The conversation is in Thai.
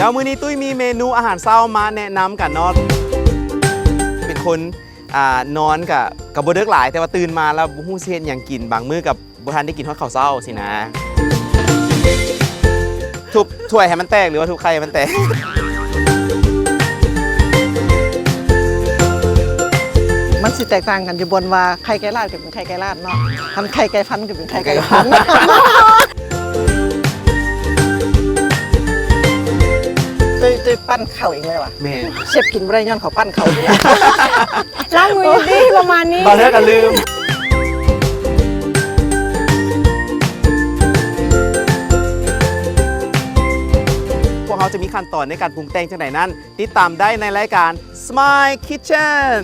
แล้วมื้อนี้ตุ้ยมีเมนูอาหารเช้ามาแนะนำกันเนาะเป็นคนนอนกับบ่เดึกหลายแต่ว่าตื่นมาแล้วบ่ฮู้สิเฮ็ดหยังกินบางมื้อกับบ่ทันได้กินฮอดข้าวเช้าสินะทุบถ้วยให้มันแตกหรือว่าทุบไข่ให้มันแตกมันสิแตกต่างกันอยู่บนว่าไข่ไก่ลาดกับเป็นไข่ไก่ลาดเนาะทำไข่ไก่พันกับเป็นไข่ไก่พันจะปั้นเข่าเองเลยวะ แม่ เชฟกินบ่ได้ย้อนเขาปั้นเข่าเลย ล้างมือดีประมาณนี้ บางเรื่องก็ลืมพวกเขาจะมีขั้นตอนในการปรุงแต่งจังไหนนั้นติดตามได้ในรายการ Smile Kitchen